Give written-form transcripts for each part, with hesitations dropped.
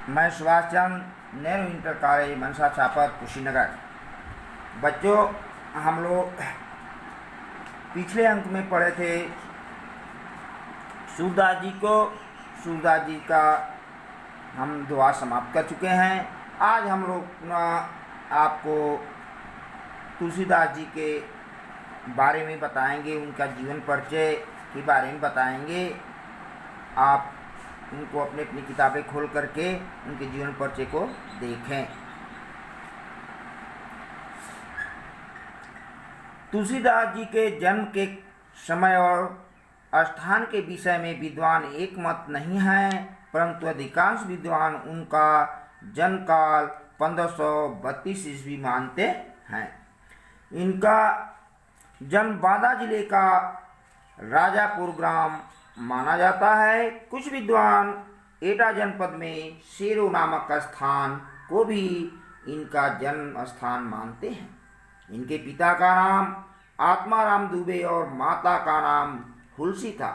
मैं Subhash Chandra, Nehru inter college, मनसा छापर, कुशीनगर। बच्चों, हम लोग पिछले अंक में पढ़े थे सूरदास जी को। सूरदास जी का हम दुआ समाप्त कर चुके हैं। आज हम लोग पुनः आपको तुलसीदास जी के बारे में बताएंगे, उनका जीवन परिचय के बारे में बताएंगे। आप उनको अपनी अपनी किताबें खोल करके उनके जीवन परिचय को देखें। तुलसीदास जी के जन्म के समय और स्थान के विषय में विद्वान एक मत नहीं है, परंतु अधिकांश विद्वान उनका जन्म काल 1532 ईस्वी मानते हैं। इनका जन्म बांदा जिले का राजापुर ग्राम माना जाता है। कुछ विद्वान एटा जनपद में शेरो नामक स्थान को भी इनका जन्म स्थान मानते हैं। इनके पिता का नाम आत्माराम दुबे और माता का नाम तुलसी था।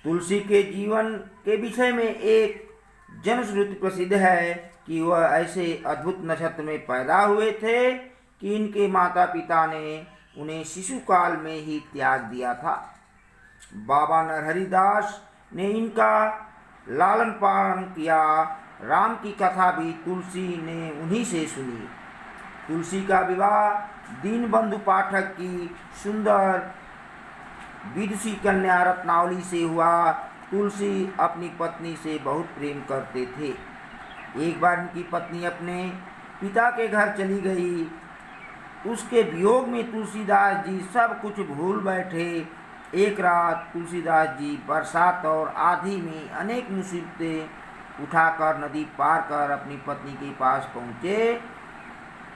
तुलसी के जीवन के विषय में एक जनश्रुति प्रसिद्ध है कि वह ऐसे अद्भुत नक्षत्र में पैदा हुए थे कि इनके माता पिता ने उन्हें शिशु काल में ही त्याग दिया था। बाबा नरहरि दास ने इनका लालन पालन किया। राम की कथा भी तुलसी ने उन्हीं से सुनी। तुलसी का विवाह दीनबंधु पाठक की सुंदर विदुषी कन्या रत्नावली से हुआ। तुलसी अपनी पत्नी से बहुत प्रेम करते थे। एक बार इनकी पत्नी अपने पिता के घर चली गई। उसके वियोग में तुलसीदास जी सब कुछ भूल बैठे। एक रात तुलसीदास जी बरसात और आंधी में अनेक मुसीबतें उठाकर नदी पार कर अपनी पत्नी के पास पहुँचे।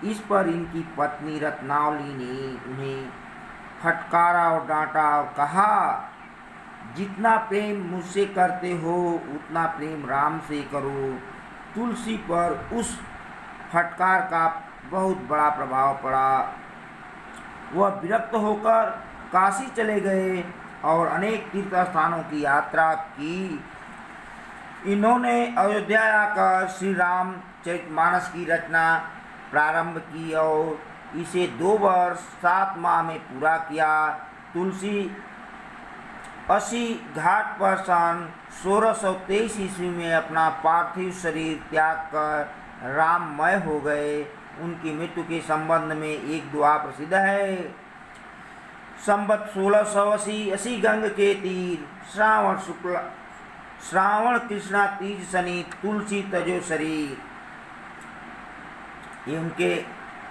इस पर इनकी पत्नी रत्नावली ने उन्हें फटकारा और डांटा और कहा, जितना प्रेम मुझसे करते हो उतना प्रेम राम से करो। तुलसी पर उस फटकार का बहुत बड़ा प्रभाव पड़ा। वह विरक्त होकर काशी चले गए और अनेक तीर्थ स्थानों की यात्रा की। इन्होंने अयोध्या आकर श्री रामचरितमानस की रचना प्रारंभ की और इसे 2 वर्ष 7 माह में पूरा किया। तुलसी 80 घाट पर सन 1623 ईस्वी में अपना पार्थिव शरीर त्याग कर राममय हो गए। उनकी मृत्यु के संबंध में एक दुआ प्रसिद्ध है। संवत 1680 गंग के तीर श्रावण कृष्णा तीज शनि तुलसी तजो शरीर। ये उनके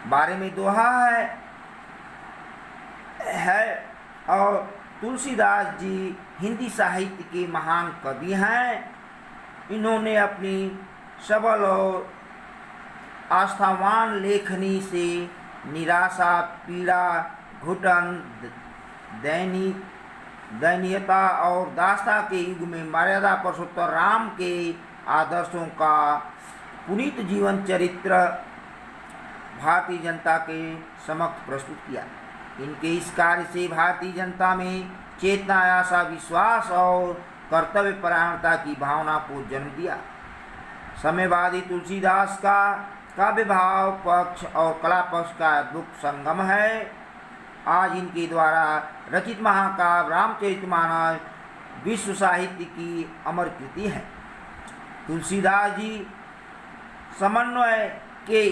बारे में दोहा है। और तुलसीदास जी हिंदी साहित्य के महान कवि हैं। इन्होंने अपनी सबल और आस्थावान लेखनी से निराशा, पीड़ा, घुटन, दयनीयता और दास्ता के युग में मर्यादा पुरुषोत्तम राम के आदर्शों का पुनीत जीवन चरित्र भारतीय जनता के समक्ष प्रस्तुत किया। इनके इस कार्य से भारतीय जनता में चेतना, आशा, विश्वास और कर्तव्य परायणता की भावना को जन्म दिया। साम्यवादी तुलसीदास का काव्य भाव पक्ष और कला पक्ष का अद्भुत संगम है। आज इनके द्वारा रचित महाकाव्य रामचरितमानस विश्व साहित्य की अमर कृति है। तुलसीदास जी समन्वय के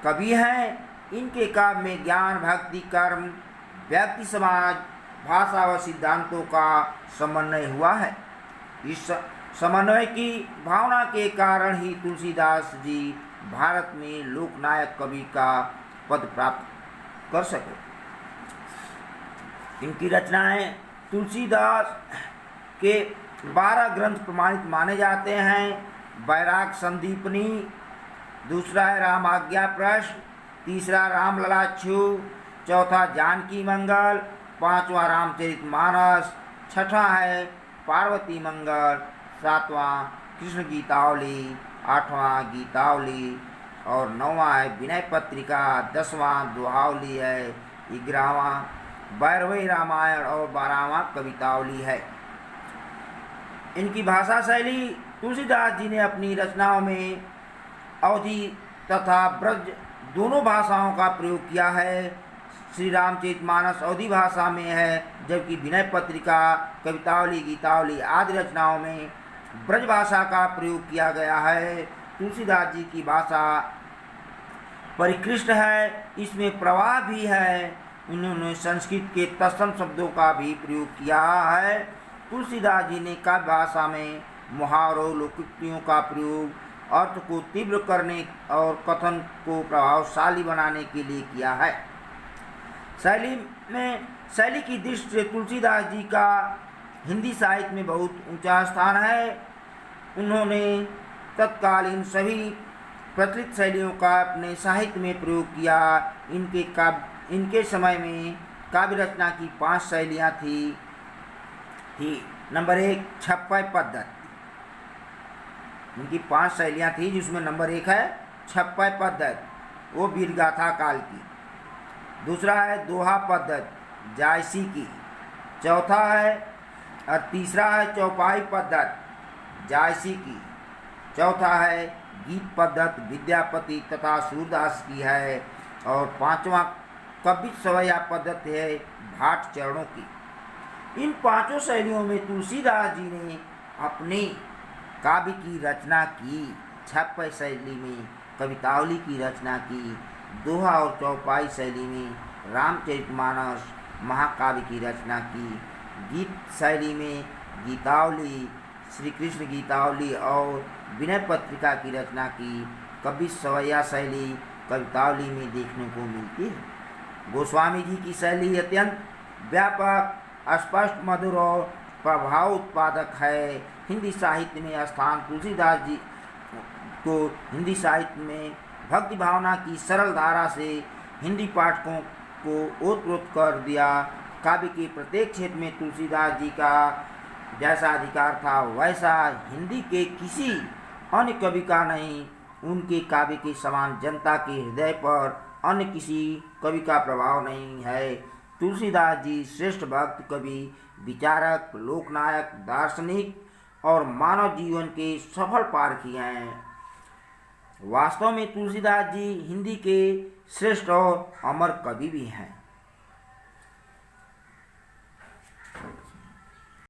कवि हैं। इनके काव्य में ज्ञान, भक्ति, कर्म, व्यक्ति, समाज, भाषा व सिद्धांतों का समन्वय हुआ है। इस समन्वय की भावना के कारण ही तुलसीदास जी भारत में लोकनायक कवि का पद प्राप्त कर सके। इनकी रचनाएं तुलसीदास के 12 ग्रंथ प्रमाणित माने जाते हैं। बैराग संदीपनी, दूसरा है राम आज्ञा प्रश्न, तीसरा रामललाच्छू, चौथा जानकी मंगल, पांचवा रामचरितमानस, छठा है पार्वती मंगल, सातवां कृष्ण गीतावली, आठवां गीतावली और नौवां है विनय पत्रिका, 10वां दोहावली है, 11वां भैरवी रामायण और 12वां कवितावली है। इनकी भाषा शैली तुलसीदास जी ने अपनी रचनाओं में अवधी तथा ब्रज दोनों भाषाओं का प्रयोग किया है। श्री रामचरितमानस अवधी भाषा में है, जबकि विनय पत्रिका, कवितावली, गीतावली आदि रचनाओं में ब्रज भाषा का प्रयोग किया गया है। तुलसीदास जी की भाषा परिकृष्ट है, इसमें प्रवाह भी है। उन्होंने संस्कृत के तत्सम शब्दों का भी प्रयोग किया है। तुलसीदास जी ने काव्य भाषा में मुहावरों, लोकोक्तियों का प्रयोग अर्थ को तीव्र करने और कथन को प्रभावशाली बनाने के लिए किया है। शैली की दृष्टि से तुलसीदास जी का हिंदी साहित्य में बहुत ऊंचा स्थान है। उन्होंने तत्कालीन सभी प्रचलित शैलियों का अपने साहित्य में प्रयोग किया। इनके समय में काव्य रचना की 5 शैलियाँ थी। नंबर 1 छप्पय पद्धति। इनकी 5 शैलियाँ थी, जिसमें नंबर 1 है छप्पय पद्धति, वो वीरगाथा काल की। दूसरा है दोहा पद्धति, जायसी की। चौथा है और तीसरा है चौपाई पद्धति, जायसी की। चौथा है गीत पद्धति, विद्यापति तथा सूरदास की है। और 5वां कवि सवैया पद्धति है भाट चरणों की। इन 5 शैलियों में तुलसीदास जी ने अपने काव्य की रचना की। छप्पय शैली में कवितावली की रचना की। दोहा और चौपाई शैली में रामचरितमानस महाकाव्य की रचना की। गीत शैली में गीतावली, श्री कृष्ण गीतावली और विनय पत्रिका की रचना की। कवि सवैया शैली कवितावली में देखने को मिलती है। गोस्वामी जी की शैली अत्यंत व्यापक, स्पष्ट, मधुर और प्रभाव उत्पादक है। हिंदी साहित्य में स्थान तुलसीदास जी को हिंदी साहित्य में भक्ति भावना की सरल धारा से हिंदी पाठकों को ओतप्रोत कर दिया। काव्य के प्रत्येक क्षेत्र में तुलसीदास जी का जैसा अधिकार था, वैसा हिंदी के किसी अन्य कवि का नहीं। उनके काव्य के समान जनता के हृदय पर अन्य किसी कवि का प्रभाव नहीं है। तुलसीदास जी श्रेष्ठ भक्त, कवि, विचारक, लोकनायक, दार्शनिक और मानव जीवन के सफल पारखी हैं। वास्तव में तुलसीदास जी हिंदी के श्रेष्ठ और अमर कवि भी हैं।